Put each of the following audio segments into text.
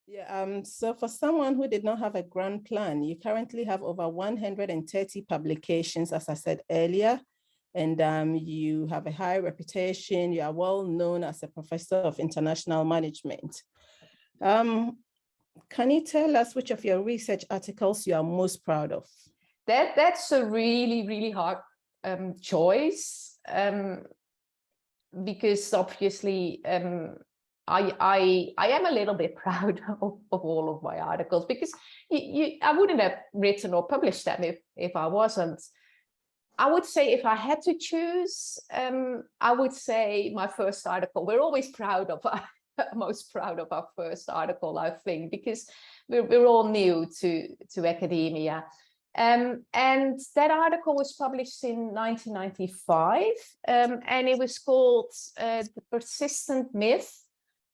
Yeah, so for someone who did not have a grand plan, you currently have over 130 publications, as I said earlier, and you have a high reputation. You are well known as a professor of international management. Um, can you tell us which of your research articles you are most proud of? That's a really hard choice, because obviously I am a little bit proud of all of my articles, because I wouldn't have written or published them if I wasn't. I would say if I had to choose, I would say my first article. We're always proud of most proud of our first article, I think, because we're all new to academia. And that article was published in 1995, and it was called The Persistent Myth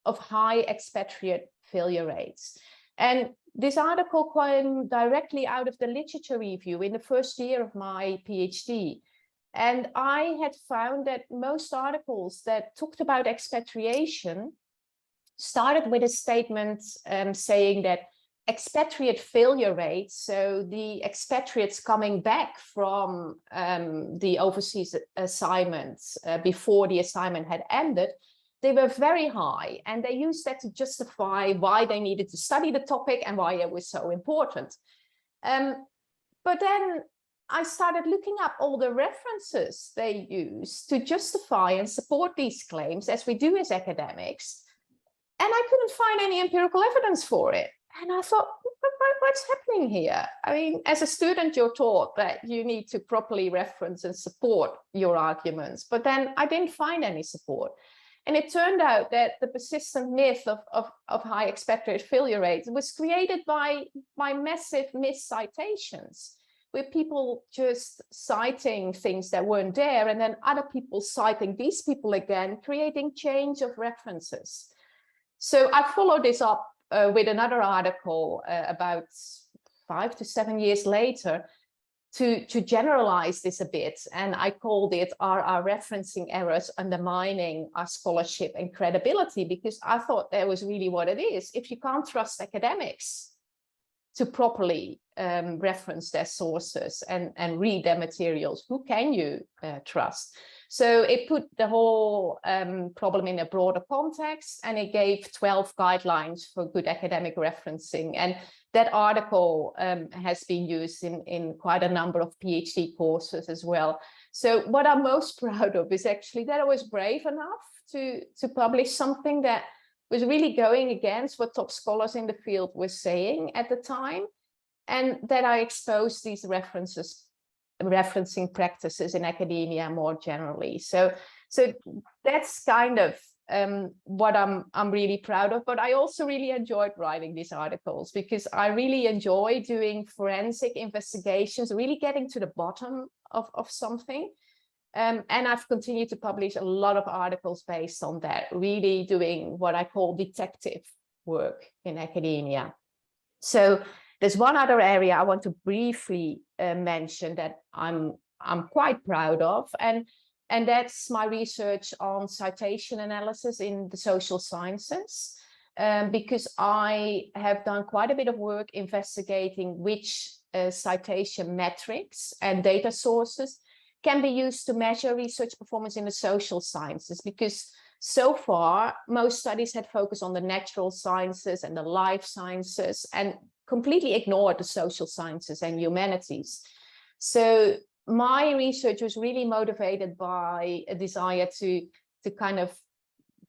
of High Expatriate Failure Rates. And this article came directly out of the literature review in the first year of my PhD. And I had found that most articles that talked about expatriation started with a statement saying that expatriate failure rates, so the expatriates coming back from the overseas assignments before the assignment had ended, they were very high, and they used that to justify why they needed to study the topic and why it was so important. But then I started looking up all the references they use to justify and support these claims, as we do as academics, and I couldn't find any empirical evidence for it. And I thought, what's happening here? I mean, as a student, you're taught that you need to properly reference and support your arguments, but then I didn't find any support. And it turned out that the persistent myth of high expatriate failure rates was created by massive miscitations, with people just citing things that weren't there, and then other people citing these people again, creating change of references. So I followed this up with another article about 5 to 7 years later to generalize this a bit. And I called it, Are Our Referencing Errors Undermining Our Scholarship and Credibility? Because I thought that was really what it is. If you can't trust academics to properly reference their sources and read their materials, who can you trust? So it put the whole problem in a broader context, and it gave 12 guidelines for good academic referencing. And that article has been used in quite a number of PhD courses as well. So what I'm most proud of is actually that I was brave enough to publish something that was really going against what top scholars in the field were saying at the time, and that I exposed these referencing practices in academia more generally. So that's kind of what I'm really proud of. But I also really enjoyed writing these articles, because I really enjoy doing forensic investigations, really getting to the bottom of something. And I've continued to publish a lot of articles based on that, really doing what I call detective work in academia. So there's one other area I want to briefly mention that I'm quite proud of, and that's my research on citation analysis in the social sciences, because I have done quite a bit of work investigating which citation metrics and data sources can be used to measure research performance in the social sciences, because so far most studies had focused on the natural sciences and the life sciences and completely ignored the social sciences and humanities. So my research was really motivated by a desire to kind of,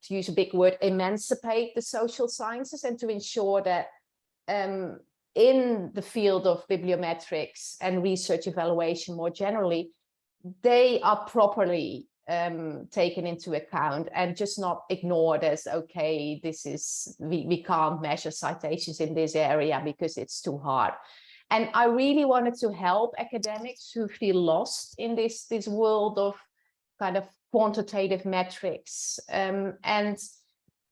to use a big word, emancipate the social sciences, and to ensure that in the field of bibliometrics and research evaluation more generally, they are properly taken into account and just not ignored as, okay, this is, we can't measure citations in this area because it's too hard. And I really wanted to help academics who feel lost in this world of kind of quantitative metrics. And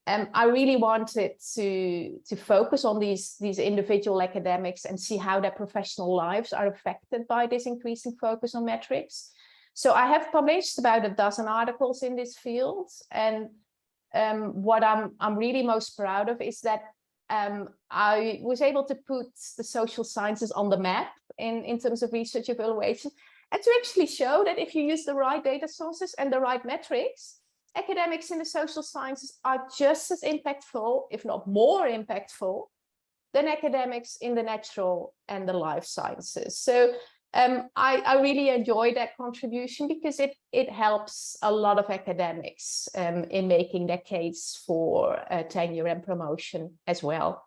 I really wanted to focus on these individual academics and see how their professional lives are affected by this increasing focus on metrics. So I have published about a dozen articles in this field, and what I'm really most proud of is that I was able to put the social sciences on the map in terms of research evaluation, and to actually show that if you use the right data sources and the right metrics, academics in the social sciences are just as impactful, if not more impactful, than academics in the natural and the life sciences. So I really enjoy that contribution because it helps a lot of academics in making their case for tenure and promotion as well.